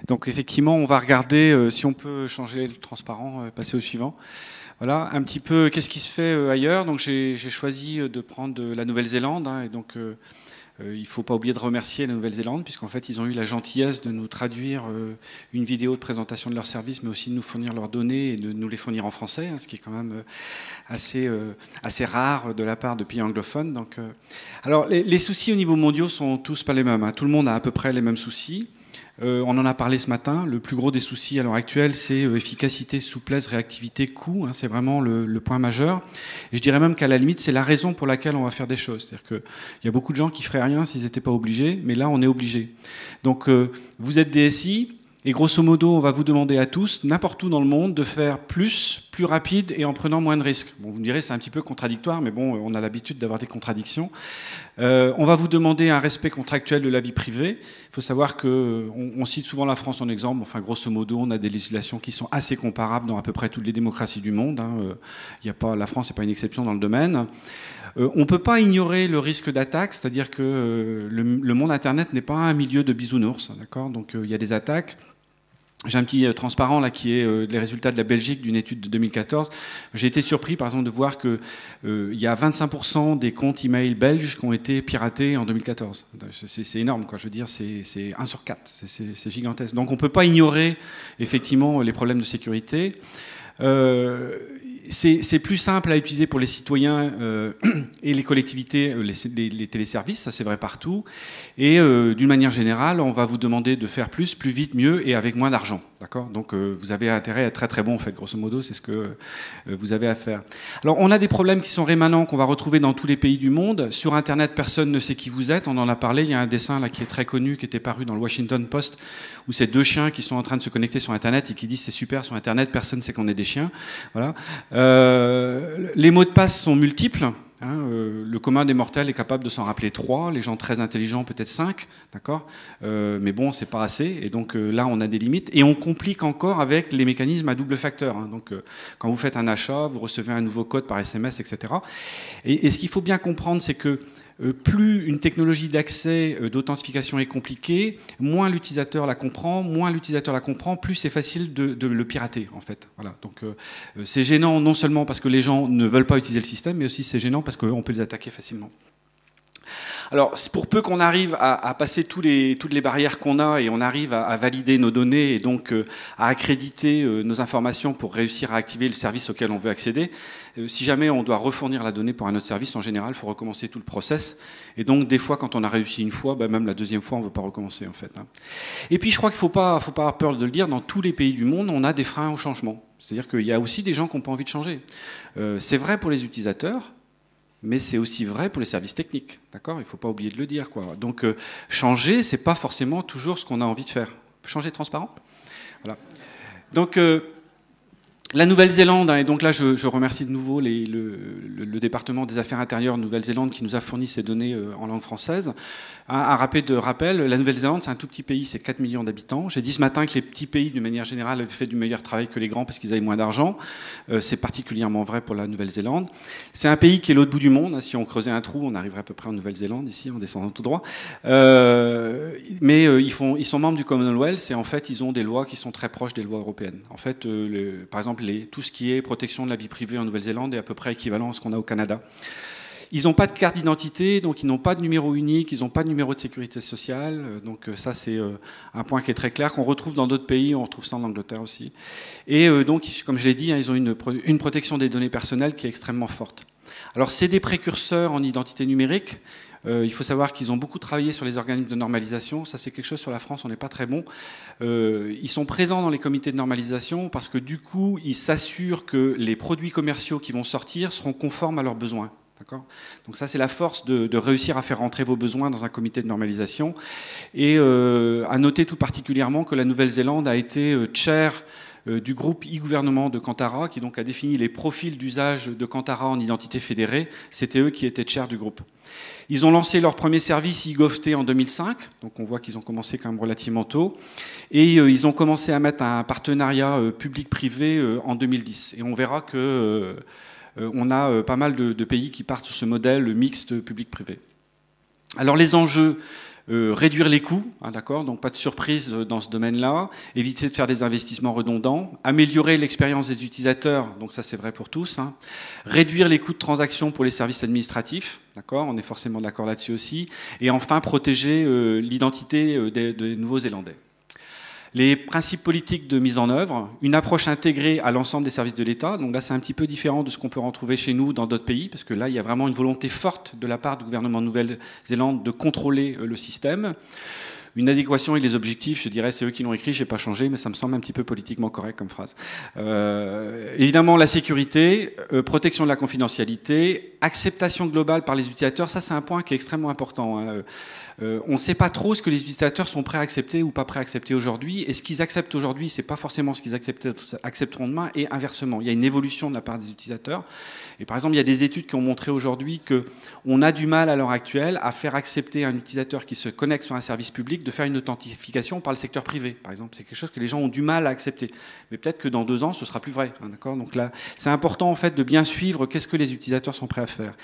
Donc effectivement, on va regarder si on peut changer le transparent, passer au suivant. Voilà, un petit peu qu'est-ce qui se fait ailleurs. Donc j'ai choisi de prendre la Nouvelle-Zélande, hein, et donc il ne faut pas oublier de remercier la Nouvelle-Zélande, puisqu'en fait ils ont eu la gentillesse de nous traduire une vidéo de présentation de leur service, mais aussi de nous fournir leurs données et de nous les fournir en français, hein, ce qui est quand même assez rare de la part de pays anglophones. Donc, alors les soucis au niveau mondial sont tous pas les mêmes, hein. Tout le monde a à peu près les mêmes soucis. On en a parlé ce matin. Le plus gros des soucis à l'heure actuelle, c'est efficacité, souplesse, réactivité, coût. Hein, c'est vraiment le point majeur. Et je dirais même qu'à la limite, c'est la raison pour laquelle on va faire des choses. C'est-à-dire qu'il y a beaucoup de gens qui feraient rien s'ils n'étaient pas obligés, mais là, on est obligé. Donc, vous êtes DSI, et grosso modo, on va vous demander à tous, n'importe où dans le monde, de faire plus rapide et en prenant moins de risques. Bon, vous me direz, c'est un petit peu contradictoire, mais bon, on a l'habitude d'avoir des contradictions. On va vous demander un respect contractuel de la vie privée. Il faut savoir qu'on cite souvent la France en exemple. Enfin, grosso modo, on a des législations qui sont assez comparables dans à peu près toutes les démocraties du monde, hein. La France n'est pas une exception dans le domaine. On ne peut pas ignorer le risque d'attaque, c'est-à-dire que le monde Internet n'est pas un milieu de bisounours, d'accord ? Donc il y a des attaques. J'ai un petit transparent là qui est les résultats de la Belgique d'une étude de 2014. J'ai été surpris par exemple de voir que il y a 25% des comptes email belges qui ont été piratés en 2014. C'est énorme, quoi. Je veux dire, c'est 1 sur 4. C'est gigantesque. Donc on ne peut pas ignorer effectivement les problèmes de sécurité. C'est plus simple à utiliser pour les citoyens et les collectivités, les téléservices, ça c'est vrai partout. Et d'une manière générale, on va vous demander de faire plus vite, mieux et avec moins d'argent. D'accord ? Donc vous avez intérêt à être très très bon en fait, grosso modo, c'est ce que vous avez à faire. Alors on a des problèmes qui sont rémanents, qu'on va retrouver dans tous les pays du monde. Sur Internet, personne ne sait qui vous êtes, on en a parlé, il y a un dessin là qui est très connu, qui était paru dans le Washington Post, où c'est 2 chiens qui sont en train de se connecter sur Internet et qui disent c'est super sur Internet, personne ne sait qu'on est des chiens. Voilà. Les mots de passe sont multiples. Hein, le commun des mortels est capable de s'en rappeler 3, les gens très intelligents peut-être 5, d'accord, mais bon, c'est pas assez, et donc là on a des limites, et on complique encore avec les mécanismes à double facteur. Hein, donc quand vous faites un achat, vous recevez un nouveau code par SMS, etc. Et ce qu'il faut bien comprendre, c'est que plus une technologie d'accès, d'authentification est compliquée, moins l'utilisateur la comprend, plus c'est facile de le pirater, en fait. Voilà. Donc c'est gênant non seulement parce que les gens ne veulent pas utiliser le système, mais aussi c'est gênant parce qu'on peut les attaquer facilement. Alors, pour peu qu'on arrive à passer toutes les barrières qu'on a et on arrive à valider nos données et donc à accréditer nos informations pour réussir à activer le service auquel on veut accéder, si jamais on doit refournir la donnée pour un autre service, en général, il faut recommencer tout le process. Et donc, des fois, quand on a réussi une fois, même la deuxième fois, on ne veut pas recommencer, en fait. Hein. Et puis, je crois qu'il ne faut pas avoir peur de le dire, dans tous les pays du monde, on a des freins au changement. C'est-à-dire qu'il y a aussi des gens qui n'ont pas envie de changer. C'est vrai pour les utilisateurs, mais c'est aussi vrai pour les services techniques, d'accord ? Il ne faut pas oublier de le dire, quoi. Donc, changer, c'est pas forcément toujours ce qu'on a envie de faire. Changer transparent ? Voilà. Donc, la Nouvelle-Zélande, hein, et donc là, je remercie de nouveau le département des Affaires intérieures de Nouvelle-Zélande qui nous a fourni ces données en langue française. Un rappel, la Nouvelle-Zélande, c'est un tout petit pays, c'est 4 millions d'habitants. J'ai dit ce matin que les petits pays, d'une manière générale, avaient fait du meilleur travail que les grands parce qu'ils avaient moins d'argent. C'est particulièrement vrai pour la Nouvelle-Zélande. C'est un pays qui est l'autre bout du monde. Si on creusait un trou, on arriverait à peu près en Nouvelle-Zélande, ici, en descendant tout droit. Mais ils sont membres du Commonwealth et en fait, ils ont des lois qui sont très proches des lois européennes. En fait, par exemple, tout ce qui est protection de la vie privée en Nouvelle-Zélande est à peu près équivalent à ce qu'on a au Canada. Ils n'ont pas de carte d'identité, donc ils n'ont pas de numéro unique, ils n'ont pas de numéro de sécurité sociale. Donc ça, c'est un point qui est très clair, qu'on retrouve dans d'autres pays, on retrouve ça en Angleterre aussi. Et donc, comme je l'ai dit, hein, ils ont une protection des données personnelles qui est extrêmement forte. Alors, c'est des précurseurs en identité numérique. Il faut savoir qu'ils ont beaucoup travaillé sur les organismes de normalisation. Ça, c'est quelque chose sur la France, on n'est pas très bon. Ils sont présents dans les comités de normalisation parce que du coup, ils s'assurent que les produits commerciaux qui vont sortir seront conformes à leurs besoins. Donc ça, c'est la force de réussir à faire rentrer vos besoins dans un comité de normalisation. Et à noter tout particulièrement que la Nouvelle-Zélande a été chair du groupe e-gouvernement de Kantara, qui donc a défini les profils d'usage de Kantara en identité fédérée. C'était eux qui étaient chair du groupe. Ils ont lancé leur premier service e-GovT en 2005, donc on voit qu'ils ont commencé quand même relativement tôt, et ils ont commencé à mettre un partenariat public-privé en 2010. Et on verra que on a pas mal de pays qui partent sur ce modèle mixte public-privé. Alors les enjeux, Réduire les coûts, hein, d'accord, donc pas de surprise dans ce domaine-là, éviter de faire des investissements redondants, améliorer l'expérience des utilisateurs, donc ça c'est vrai pour tous, hein. Réduire les coûts de transaction pour les services administratifs, d'accord, on est forcément d'accord là-dessus aussi, et enfin protéger l'identité des Nouveaux-Zélandais. Les principes politiques de mise en œuvre, une approche intégrée à l'ensemble des services de l'État. Donc là, c'est un petit peu différent de ce qu'on peut retrouver chez nous dans d'autres pays, parce que là, il y a vraiment une volonté forte de la part du gouvernement de Nouvelle-Zélande de contrôler le système. Une adéquation avec les objectifs, je dirais, c'est eux qui l'ont écrit, je n'ai pas changé, mais ça me semble un petit peu politiquement correct comme phrase. Évidemment, la sécurité, protection de la confidentialité, acceptation globale par les utilisateurs, ça c'est un point qui est extrêmement important, hein. On ne sait pas trop ce que les utilisateurs sont prêts à accepter ou pas prêts à accepter aujourd'hui. Et ce qu'ils acceptent aujourd'hui, ce n'est pas forcément ce qu'ils accepteront demain, et inversement. Il y a une évolution de la part des utilisateurs. Et par exemple, il y a des études qui ont montré aujourd'hui qu'on a du mal à l'heure actuelle à faire accepter un utilisateur qui se connecte sur un service public de faire une authentification par le secteur privé. Par exemple, c'est quelque chose que les gens ont du mal à accepter. Mais peut-être que dans 2 ans, ce sera plus vrai. Hein, d'accord ? Donc là, c'est important en fait de bien suivre qu'est-ce que les utilisateurs sont prêts à faire.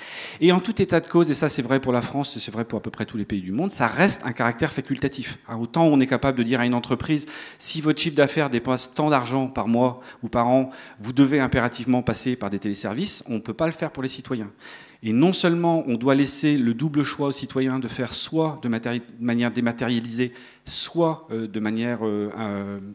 Et en tout état de cause, et ça c'est vrai pour la France, c'est vrai pour à peu près tous les pays du monde, ça reste un caractère facultatif. Alors, autant on est capable de dire à une entreprise, si votre chiffre d'affaires dépasse tant d'argent par mois ou par an, vous devez impérativement passer par des téléservices, on ne peut pas le faire pour les citoyens. Et non seulement on doit laisser le double choix aux citoyens de faire soit de manière dématérialisée, soit de manière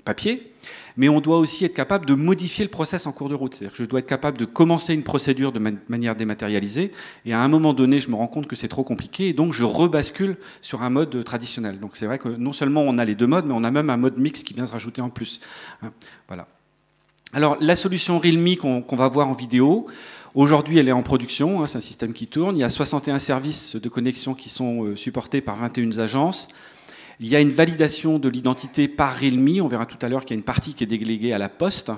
papier, mais on doit aussi être capable de modifier le process en cours de route. C'est-à-dire que je dois être capable de commencer une procédure de manière dématérialisée, et à un moment donné, je me rends compte que c'est trop compliqué, et donc je rebascule sur un mode traditionnel. Donc c'est vrai que non seulement on a les 2 modes, mais on a même un mode mixte qui vient se rajouter en plus. Voilà. Alors la solution Realme qu'on va voir en vidéo, aujourd'hui, elle est en production, hein, c'est un système qui tourne. Il y a 61 services de connexion qui sont supportés par 21 agences. Il y a une validation de l'identité par Realme. On verra tout à l'heure qu'il y a une partie qui est déléguée à la Poste.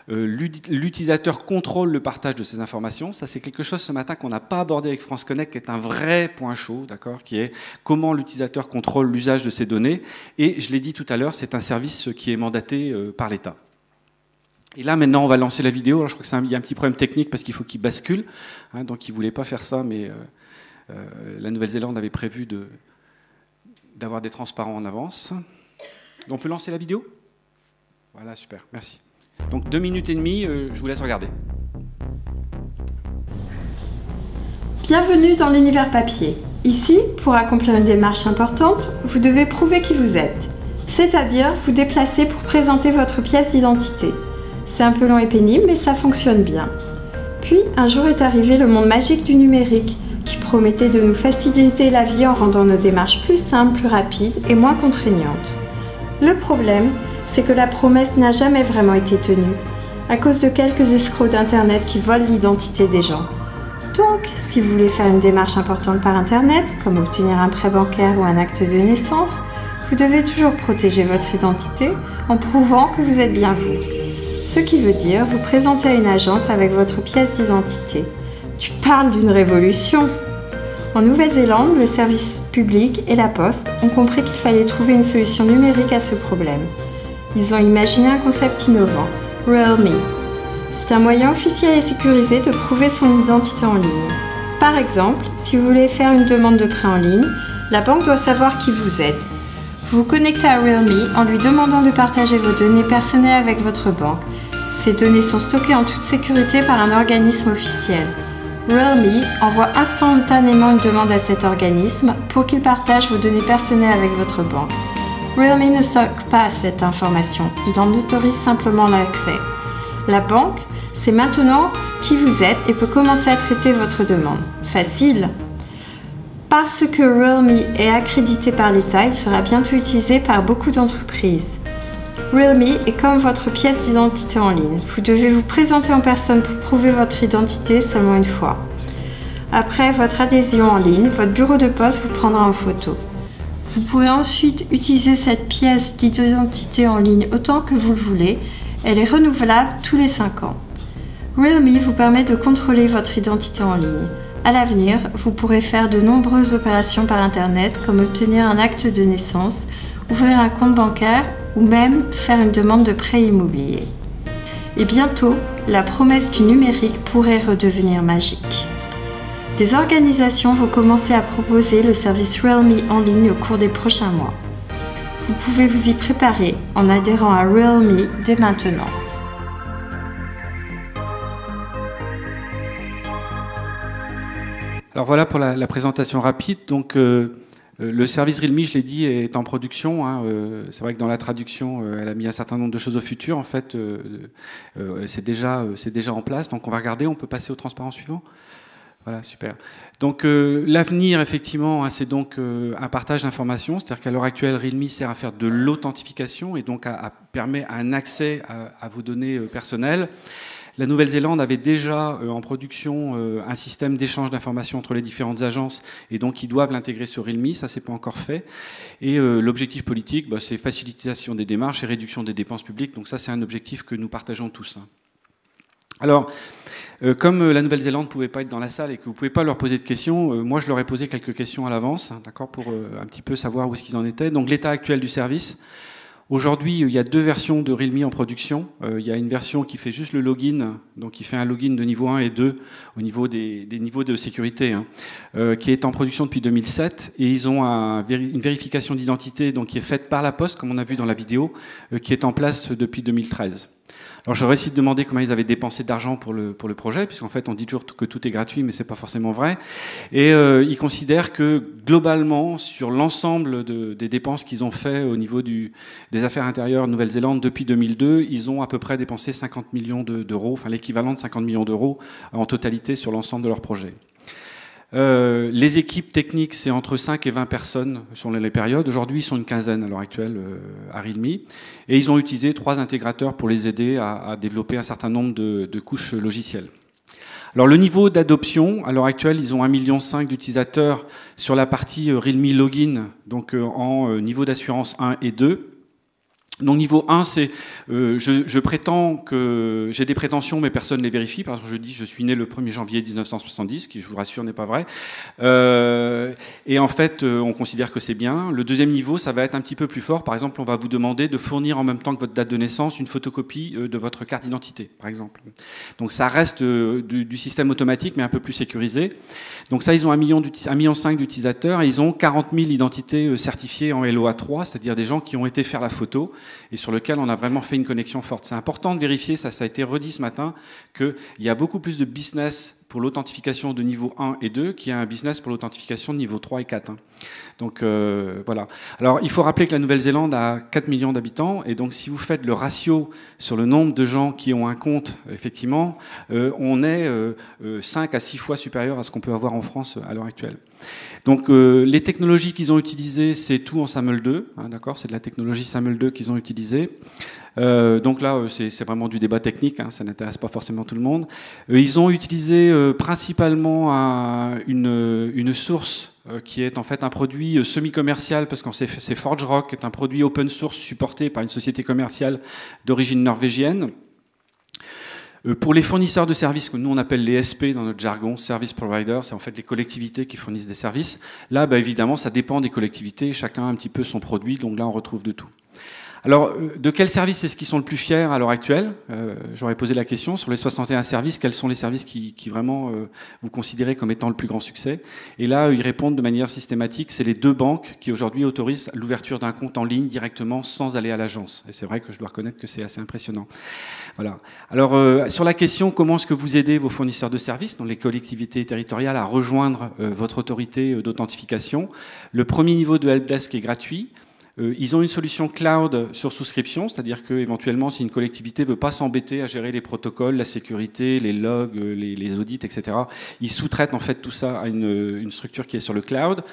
L'utilisateur contrôle le partage de ces informations. Ça, c'est quelque chose ce matin qu'on n'a pas abordé avec France Connect, qui est un vrai point chaud, d'accord, qui est comment l'utilisateur contrôle l'usage de ces données. Et je l'ai dit tout à l'heure, c'est un service qui est mandaté par l'État. Et là, maintenant, on va lancer la vidéo. Alors, je crois qu'il y a un petit problème technique parce qu'il faut qu'il bascule. Hein, donc, il ne voulait pas faire ça, mais la Nouvelle-Zélande avait prévu d'avoir des transparents en avance. On peut lancer la vidéo ? Voilà, super, merci. Donc 2 minutes et demie, je vous laisse regarder. Bienvenue dans l'univers papier. Ici, pour accomplir une démarche importante, vous devez prouver qui vous êtes. C'est-à-dire vous déplacer pour présenter votre pièce d'identité. C'est un peu long et pénible, mais ça fonctionne bien. Puis, un jour est arrivé le monde magique du numérique, qui promettait de nous faciliter la vie en rendant nos démarches plus simples, plus rapides et moins contraignantes. Le problème, c'est que la promesse n'a jamais vraiment été tenue, à cause de quelques escrocs d'Internet qui volent l'identité des gens. Donc, si vous voulez faire une démarche importante par Internet, comme obtenir un prêt bancaire ou un acte de naissance, vous devez toujours protéger votre identité en prouvant que vous êtes bien vous. Ce qui veut dire vous présenter à une agence avec votre pièce d'identité. Tu parles d'une révolution! En Nouvelle-Zélande, le service public et la Poste ont compris qu'il fallait trouver une solution numérique à ce problème. Ils ont imaginé un concept innovant, Realme. C'est un moyen officiel et sécurisé de prouver son identité en ligne. Par exemple, si vous voulez faire une demande de prêt en ligne, la banque doit savoir qui vous êtes. Vous vous connectez à Realme en lui demandant de partager vos données personnelles avec votre banque. Ces données sont stockées en toute sécurité par un organisme officiel. Realme envoie instantanément une demande à cet organisme pour qu'il partage vos données personnelles avec votre banque. Realme ne stocke pas cette information, il en autorise simplement l'accès. La banque sait maintenant qui vous êtes et peut commencer à traiter votre demande. Facile! Parce que Realme est accrédité par l'État, il sera bientôt utilisé par beaucoup d'entreprises. Realme est comme votre pièce d'identité en ligne. Vous devez vous présenter en personne pour prouver votre identité seulement une fois. Après votre adhésion en ligne, votre bureau de poste vous prendra en photo. Vous pourrez ensuite utiliser cette pièce d'identité en ligne autant que vous le voulez. Elle est renouvelable tous les 5 ans. Realme vous permet de contrôler votre identité en ligne. À l'avenir, vous pourrez faire de nombreuses opérations par Internet comme obtenir un acte de naissance, ouvrir un compte bancaire ou même faire une demande de prêt immobilier. Et bientôt, la promesse du numérique pourrait redevenir magique. Des organisations vont commencer à proposer le service Realme en ligne au cours des prochains mois. Vous pouvez vous y préparer en adhérant à Realme dès maintenant. Alors voilà pour la présentation rapide. Donc le service Realme, je l'ai dit, est en production. Hein. C'est vrai que dans la traduction, elle a mis un certain nombre de choses au futur. En fait, c'est déjà en place. Donc on va regarder. On peut passer au transparent suivant. Voilà, super. Donc l'avenir, effectivement, hein, c'est donc un partage d'informations. C'est-à-dire qu'à l'heure actuelle, Realme sert à faire de l'authentification et donc permet un accès à vos données personnelles. La Nouvelle-Zélande avait déjà en production un système d'échange d'informations entre les différentes agences et donc ils doivent l'intégrer sur Realme, ça c'est pas encore fait. Et l'objectif politique, c'est facilitation des démarches et réduction des dépenses publiques, donc ça c'est un objectif que nous partageons tous. Alors, comme la Nouvelle-Zélande ne pouvait pas être dans la salle et que vous ne pouvez pas leur poser de questions, moi je leur ai posé quelques questions à l'avance, d'accord, pour un petit peu savoir où est-ce qu'ils en étaient. Donc l'état actuel du service. Aujourd'hui, il y a 2 versions de Realme en production. Il y a une version qui fait juste le login, donc qui fait un login de niveau 1 et 2 au niveau des niveaux de sécurité, hein, qui est en production depuis 2007. Et ils ont une vérification d'identité donc qui est faite par la Poste, comme on a vu dans la vidéo, qui est en place depuis 2013. Alors j'aurais essayé de demander comment ils avaient dépensé d'argent pour le projet, puisqu'en fait on dit toujours que tout est gratuit, mais c'est pas forcément vrai. Et ils considèrent que globalement, sur l'ensemble des dépenses qu'ils ont fait au niveau des affaires intérieures Nouvelle-Zélande depuis 2002, ils ont à peu près dépensé 50 millions d'euros, enfin l'équivalent de 50 millions d'euros en totalité sur l'ensemble de leur projet. Les équipes techniques, c'est entre 5 et 20 personnes sur les périodes. Aujourd'hui, ils sont une quinzaine à l'heure actuelle à Realme. Et ils ont utilisé 3 intégrateurs pour les aider à développer un certain nombre de couches logicielles. Alors le niveau d'adoption, à l'heure actuelle, ils ont 1,5 million d'utilisateurs sur la partie Realme Login, donc en niveau d'assurance 1 et 2. Donc niveau 1, c'est je prétends que j'ai des prétentions, mais personne ne les vérifie. Par exemple, je dis je suis né le 1er janvier 1970, ce qui, je vous rassure, n'est pas vrai. Et en fait, on considère que c'est bien. Le deuxième niveau, ça va être un petit peu plus fort. Par exemple, on va vous demander de fournir en même temps que votre date de naissance une photocopie de votre carte d'identité, par exemple. Donc ça reste du système automatique, mais un peu plus sécurisé. Donc ça, ils ont 1,5 million d'utilisateurs et ils ont 40 000 identités certifiées en LOA3, c'est-à-dire des gens qui ont été faire la photo et sur lequel on a vraiment fait une connexion forte. C'est important de vérifier, ça a été redit ce matin, qu'il y a beaucoup plus de business pour l'authentification de niveau 1 et 2 qu'il y a un business pour l'authentification de niveau 3 et 4. Donc voilà. Alors il faut rappeler que la Nouvelle-Zélande a 4 millions d'habitants et donc si vous faites le ratio sur le nombre de gens qui ont un compte, effectivement, on est 5 à 6 fois supérieur à ce qu'on peut avoir en France à l'heure actuelle. Donc les technologies qu'ils ont utilisées, c'est tout en SAML 2, hein, d'accord, c'est de la technologie SAML 2 qu'ils ont utilisée. Donc là, c'est vraiment du débat technique, hein, ça n'intéresse pas forcément tout le monde. Ils ont utilisé principalement une source qui est en fait un produit semi-commercial, parce que c'est ForgeRock, qui est un produit open source supporté par une société commerciale d'origine norvégienne. Pour les fournisseurs de services, que nous on appelle les SP dans notre jargon, Service Provider, c'est en fait les collectivités qui fournissent des services. Là, évidemment, ça dépend des collectivités, chacun a un petit peu son produit, donc là on retrouve de tout. Alors, de quels services est-ce qu'ils sont le plus fiers à l'heure actuelle? J'aurais posé la question, sur les 61 services, quels sont les services qui vraiment vous considérez comme étant le plus grand succès? Et là, ils répondent de manière systématique, c'est les 2 banques qui aujourd'hui autorisent l'ouverture d'un compte en ligne directement sans aller à l'agence. Et c'est vrai que je dois reconnaître que c'est assez impressionnant. Voilà. Alors, sur la question, comment est-ce que vous aidez vos fournisseurs de services, dans les collectivités territoriales, à rejoindre votre autorité d'authentification? Le premier niveau de helpdesk est gratuit. Ils ont une solution cloud sur souscription, c'est-à-dire qu'éventuellement, si une collectivité ne veut pas s'embêter à gérer les protocoles, la sécurité, les logs, les audits, etc., ils sous-traitent en fait tout ça à une structure qui est sur le cloud.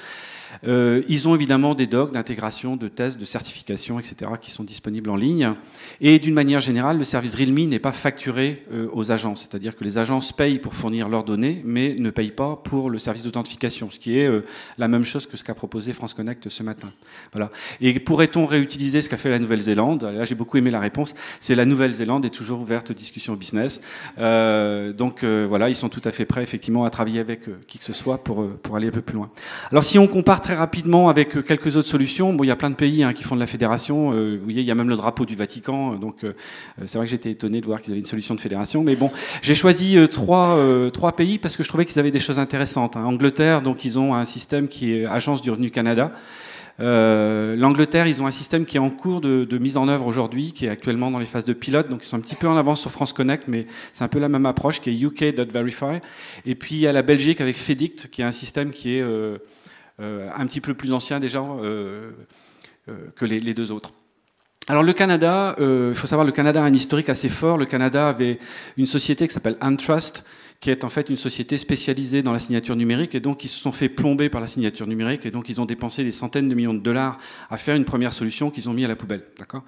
Ils ont évidemment des docs d'intégration, de tests, de certification, etc. qui sont disponibles en ligne. Et d'une manière générale, le service Realme n'est pas facturé aux agences. C'est-à-dire que les agences payent pour fournir leurs données, mais ne payent pas pour le service d'authentification, ce qui est la même chose que ce qu'a proposé France Connect ce matin. Voilà. Et pourrait-on réutiliser ce qu'a fait la Nouvelle-Zélande? Là, j'ai beaucoup aimé la réponse. C'est la Nouvelle-Zélande est toujours ouverte aux discussions business. Donc voilà, ils sont tout à fait prêts, effectivement, à travailler avec qui que ce soit pour aller un peu plus loin. Alors si on compare part très rapidement avec quelques autres solutions. Bon, il y a plein de pays qui font de la fédération. Vous voyez, il y a même le drapeau du Vatican. Donc, c'est vrai que j'étais étonné de voir qu'ils avaient une solution de fédération. Mais bon, j'ai choisi trois pays parce que je trouvais qu'ils avaient des choses intéressantes. Angleterre, donc ils ont un système qui est Agence du Revenu Canada. L'Angleterre, ils ont un système qui est en cours de mise en œuvre aujourd'hui, qui est actuellement dans les phases de pilote, donc ils sont un petit peu en avance sur France Connect, mais c'est un peu la même approche, qui est UK.Verify. Et puis il y a la Belgique avec FEDICT, qui est un système qui est un petit peu plus ancien déjà que les deux autres. Alors le Canada, il faut savoir, le Canada a un historique assez fort. Le Canada avait une société qui s'appelle Antrust, qui est en fait une société spécialisée dans la signature numérique, et donc ils se sont fait plomber par la signature numérique, et donc ils ont dépensé des centaines de millions de dollars à faire une première solution qu'ils ont mis à la poubelle. D'accord.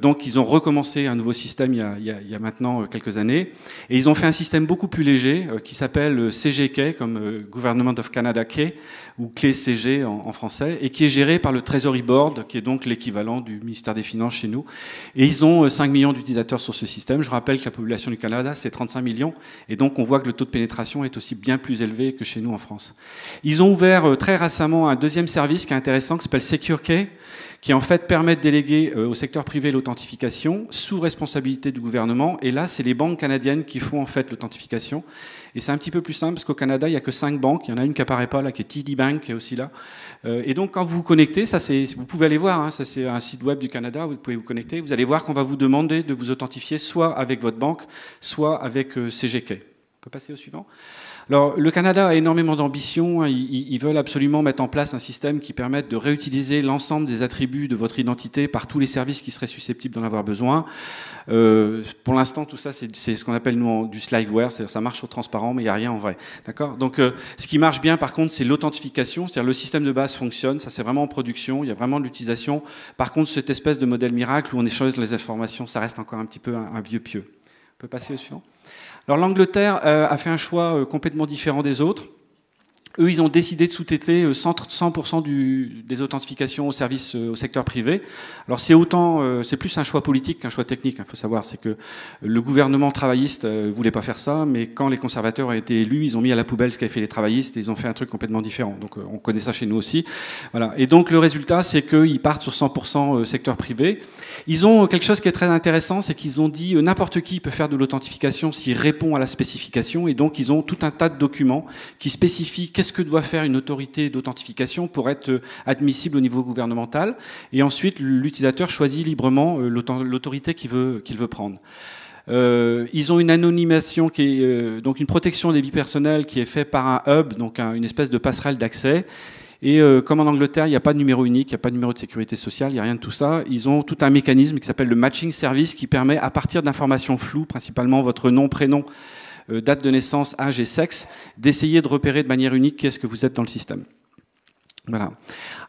Donc ils ont recommencé un nouveau système il y a maintenant quelques années, et ils ont fait un système beaucoup plus léger qui s'appelle CGK, comme Government of Canada Key, ou clé CG en français, et qui est géré par le Treasury Board, qui est donc l'équivalent du ministère des Finances chez nous. Et ils ont 5 millions d'utilisateurs sur ce système. Je rappelle que la population du Canada, c'est 35 millions, et donc on voit que le taux de pénétration est aussi bien plus élevé que chez nous en France. Ils ont ouvert très récemment un deuxième service qui est intéressant, qui s'appelle SecureKey, qui en fait permet de déléguer au secteur privé l'authentification sous responsabilité du gouvernement. Et là, c'est les banques canadiennes qui font en fait l'authentification. Et c'est un petit peu plus simple parce qu'au Canada, il n'y a que 5 banques. Il y en a une qui apparaît pas là, qui est TD Bank, qui est aussi là. Et donc, quand vous vous connectez, ça c'est, vous pouvez aller voir, ça c'est un site web du Canada, vous pouvez vous connecter. Vous allez voir qu'on va vous demander de vous authentifier soit avec votre banque, soit avec CGK. On peut passer au suivant. Alors, le Canada a énormément d'ambition. Ils veulent absolument mettre en place un système qui permette de réutiliser l'ensemble des attributs de votre identité par tous les services qui seraient susceptibles d'en avoir besoin. Pour l'instant, tout ça, c'est ce qu'on appelle, nous, du slideware. C'est-à-dire ça marche au transparent, mais il n'y a rien en vrai. D'accord. Donc, ce qui marche bien, par contre, c'est l'authentification. C'est-à-dire le système de base fonctionne. Ça, c'est vraiment en production. Il y a vraiment de l'utilisation. Par contre, cette espèce de modèle miracle où on échange les informations, ça reste encore un petit peu un vieux pieu. On peut passer au suivant. Alors l'Angleterre a fait un choix complètement différent des autres. Eux, ils ont décidé de sous-traiter 100% des authentifications au service au secteur privé. Alors c'est plus un choix politique qu'un choix technique. Il faut savoir, c'est que le gouvernement travailliste voulait pas faire ça, mais quand les conservateurs ont été élus, ils ont mis à la poubelle ce qu'avaient fait les travaillistes et ils ont fait un truc complètement différent. Donc on connaît ça chez nous aussi. Voilà. Et donc le résultat, c'est qu'ils partent sur 100% secteur privé. Ils ont quelque chose qui est très intéressant, c'est qu'ils ont dit n'importe qui peut faire de l'authentification s'il répond à la spécification. Et donc ils ont tout un tas de documents qui spécifient qu'est-ce que doit faire une autorité d'authentification pour être admissible au niveau gouvernemental. Et ensuite, l'utilisateur choisit librement l'autorité qu'il veut prendre. Ils ont une anonymisation qui est donc une protection des vies personnelles qui est faite par un hub, donc une espèce de passerelle d'accès. Et comme en Angleterre, il n'y a pas de numéro unique, il n'y a pas de numéro de sécurité sociale, il n'y a rien de tout ça. Ils ont tout un mécanisme qui s'appelle le matching service qui permet, à partir d'informations floues, principalement votre nom, prénom, date de naissance, âge et sexe, d'essayer de repérer de manière unique qui est-ce que vous êtes dans le système. Voilà.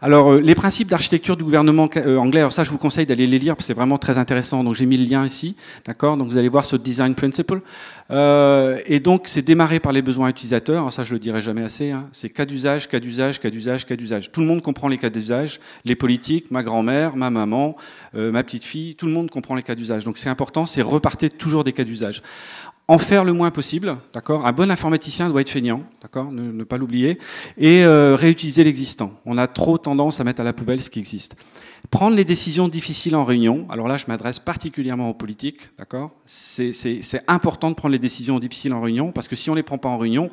Alors, les principes d'architecture du gouvernement anglais, alors ça, je vous conseille d'aller les lire, parce que c'est vraiment très intéressant. Donc, j'ai mis le lien ici, d'accord. Donc, vous allez voir ce design principle. Et donc, c'est démarré par les besoins utilisateurs. Alors, ça, je le dirai jamais assez. C'est cas d'usage, cas d'usage, cas d'usage, cas d'usage. Tout le monde comprend les cas d'usage. Les politiques, ma grand-mère, ma maman, ma petite fille, tout le monde comprend les cas d'usage. Donc, c'est important, c'est repartir toujours des cas d'usage. En faire le moins possible, d'accord. Un bon informaticien doit être feignant, d'accord, ne pas l'oublier, et réutiliser l'existant. On a trop tendance à mettre à la poubelle ce qui existe. Prendre les décisions difficiles en réunion. Alors là, je m'adresse particulièrement aux politiques, d'accord. C'est important de prendre les décisions difficiles en réunion, parce que si on les prend pas en réunion,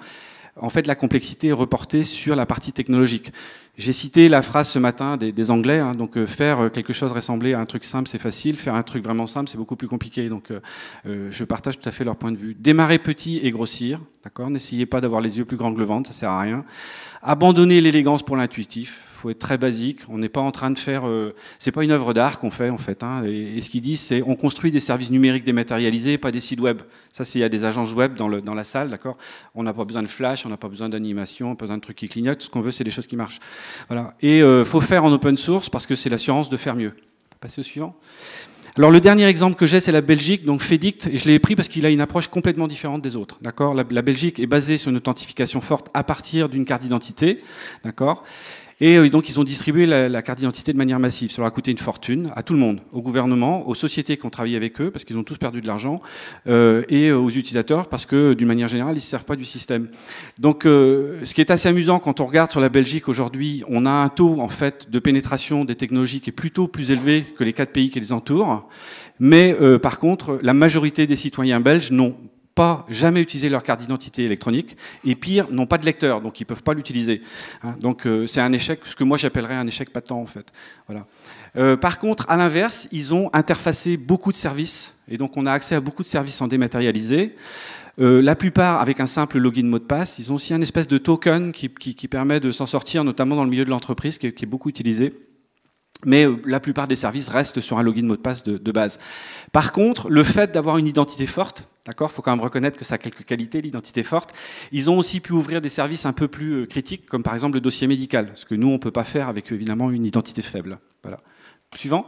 en fait, la complexité est reportée sur la partie technologique. J'ai cité la phrase ce matin des Anglais, donc faire quelque chose ressembler à un truc simple, c'est facile, faire un truc vraiment simple, c'est beaucoup plus compliqué. Donc je partage tout à fait leur point de vue. Démarrer petit et grossir, d'accord. N'essayez pas d'avoir les yeux plus grands que le ventre, ça sert à rien. Abandonner l'élégance pour l'intuitif. Faut être très basique. On n'est pas en train de faire. C'est pas une œuvre d'art qu'on fait en fait. Et ce qu'ils disent, c'est on construit des services numériques dématérialisés, pas des sites web. Ça, c'est il y a des agences web dans la salle, d'accord. On n'a pas besoin de flash, on n'a pas besoin d'animation, on n'a pas besoin de trucs qui clignotent. Ce qu'on veut, c'est des choses qui marchent. Voilà. Et faut faire en open source parce que c'est l'assurance de faire mieux. On va passer au suivant. Alors le dernier exemple que j'ai, c'est la Belgique, donc FEDICT, et je l'ai pris parce qu'il a une approche complètement différente des autres. D'accord. La Belgique est basée sur une authentification forte à partir d'une carte d'identité, d'accord. Et donc, ils ont distribué la carte d'identité de manière massive. Ça leur a coûté une fortune à tout le monde, au gouvernement, aux sociétés qui ont travaillé avec eux, parce qu'ils ont tous perdu de l'argent, et aux utilisateurs, parce que, d'une manière générale, ils ne se servent pas du système. Donc, ce qui est assez amusant, quand on regarde sur la Belgique aujourd'hui, on a un taux, en fait, de pénétration des technologies qui est plutôt plus élevé que les 4 pays qui les entourent. Mais, par contre, la majorité des citoyens belges n'ont pas jamais utilisé leur carte d'identité électronique, et pire, n'ont pas de lecteur, donc ils ne peuvent pas l'utiliser. Donc c'est un échec, ce que moi j'appellerais un échec patent en fait. Voilà. Par contre, à l'inverse, ils ont interfacé beaucoup de services, et donc on a accès à beaucoup de services en dématérialisé. La plupart avec un simple login mot de passe. Ils ont aussi un espèce de token qui permet de s'en sortir, notamment dans le milieu de l'entreprise, qui est beaucoup utilisé. Mais la plupart des services restent sur un login mot de passe de base. Par contre, le fait d'avoir une identité forte, d'accord, faut quand même reconnaître que ça a quelques qualités, l'identité forte. Ils ont aussi pu ouvrir des services un peu plus critiques, comme par exemple le dossier médical, ce que nous, on ne peut pas faire avec évidemment une identité faible. Voilà. Suivant.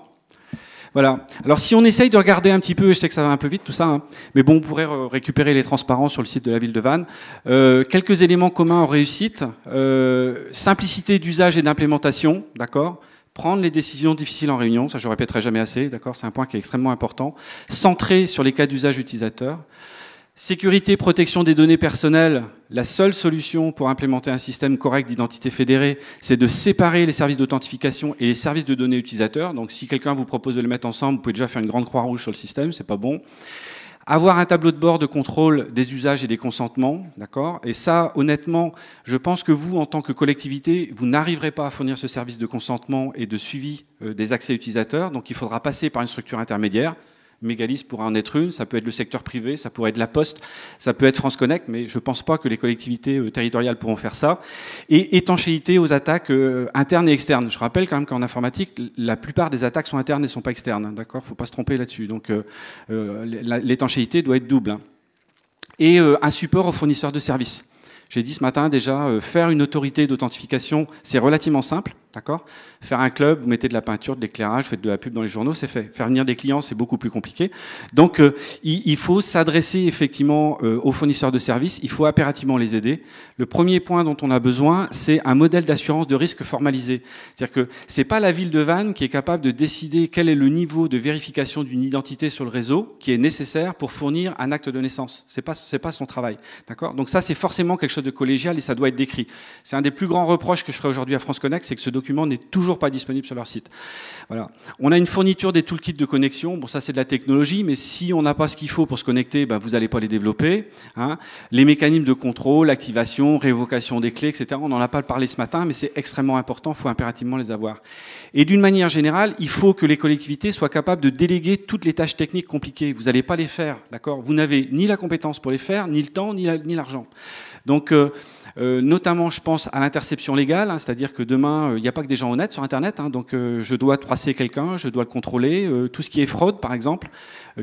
Voilà. Alors si on essaye de regarder un petit peu, je sais que ça va un peu vite tout ça, hein, mais bon, on pourrait récupérer les transparents sur le site de la ville de Vannes. Quelques éléments communs en réussite. Simplicité d'usage et d'implémentation, d'accord. Prendre les décisions difficiles en réunion, ça je ne répéterai jamais assez, d'accord, c'est un point qui est extrêmement important. Centré sur les cas d'usage utilisateur. Sécurité, protection des données personnelles. La seule solution pour implémenter un système correct d'identité fédérée, c'est de séparer les services d'authentification et les services de données utilisateurs. Donc si quelqu'un vous propose de les mettre ensemble, vous pouvez déjà faire une grande croix rouge sur le système, c'est pas bon. Avoir un tableau de bord de contrôle des usages et des consentements, d'accord. Et ça, honnêtement, je pense que vous, en tant que collectivité, vous n'arriverez pas à fournir ce service de consentement et de suivi des accès utilisateurs. Donc, il faudra passer par une structure intermédiaire. Mégalis pourra en être une, ça peut être le secteur privé, ça pourrait être la Poste, ça peut être France Connect, mais je ne pense pas que les collectivités territoriales pourront faire ça. Et étanchéité aux attaques internes et externes. Je rappelle quand même qu'en informatique, la plupart des attaques sont internes et ne sont pas externes, d'accord ? Il ne faut pas se tromper là-dessus. Donc l'étanchéité doit être double. Et un support aux fournisseurs de services. J'ai dit ce matin déjà, faire une autorité d'authentification, c'est relativement simple, d'accord ? Faire un club, vous mettez de la peinture, de l'éclairage, vous faites de la pub dans les journaux, c'est fait. Faire venir des clients, c'est beaucoup plus compliqué. Donc, il faut s'adresser effectivement aux fournisseurs de services, il faut impérativement les aider. Le premier point dont on a besoin, c'est un modèle d'assurance de risque formalisé. C'est-à-dire que c'est pas la ville de Vannes qui est capable de décider quel est le niveau de vérification d'une identité sur le réseau qui est nécessaire pour fournir un acte de naissance. C'est pas son travail, d'accord ? Donc ça, c'est forcément quelque chose de collégial et ça doit être décrit. C'est un des plus grands reproches que je ferai aujourd'hui à France Connect, c'est que ce document n'est toujours pas disponible sur leur site. Voilà. On a une fourniture des toolkits de connexion. Bon, ça c'est de la technologie, mais si on n'a pas ce qu'il faut pour se connecter, ben, vous n'allez pas les développer. Hein. Les mécanismes de contrôle, activation, révocation des clés, etc. On n'en a pas parlé ce matin, mais c'est extrêmement important. Il faut impérativement les avoir. Et d'une manière générale, il faut que les collectivités soient capables de déléguer toutes les tâches techniques compliquées. Vous n'allez pas les faire, d'accord ? Vous n'avez ni la compétence pour les faire, ni le temps, ni l'argent. Donc, notamment, je pense à l'interception légale, hein, c'est-à-dire que demain, il n'y a pas que des gens honnêtes sur Internet, hein, donc je dois tracer quelqu'un, je dois le contrôler, tout ce qui est fraude, par exemple,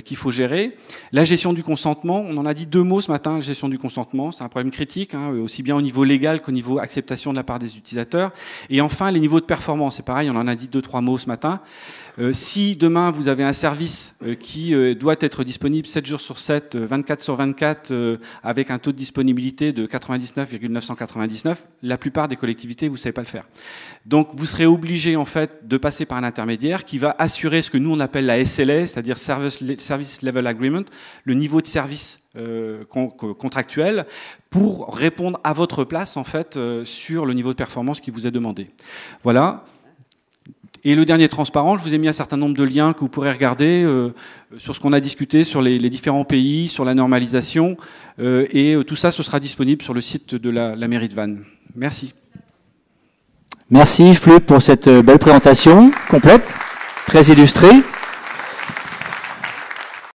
qu'il faut gérer. La gestion du consentement, on en a dit 2 mots ce matin, la gestion du consentement, c'est un problème critique, hein, aussi bien au niveau légal qu'au niveau acceptation de la part des utilisateurs. Et enfin, les niveaux de performance, c'est pareil, on en a dit 2-3 mots ce matin. Si demain vous avez un service qui doit être disponible 7 jours sur 7, 24 sur 24, avec un taux de disponibilité de 99,999, la plupart des collectivités, vous ne savez pas le faire. Donc vous serez obligé en fait de passer par un intermédiaire qui va assurer ce que nous on appelle la SLA, c'est-à-dire Service Level Agreement, le niveau de service contractuel, pour répondre à votre place en fait sur le niveau de performance qui vous est demandé. Voilà. Et le dernier transparent, je vous ai mis un certain nombre de liens que vous pourrez regarder sur ce qu'on a discuté, sur les différents pays, sur la normalisation. Et tout ça, ce sera disponible sur le site de la mairie de Vannes. Merci. Merci Flip pour cette belle présentation complète, très illustrée.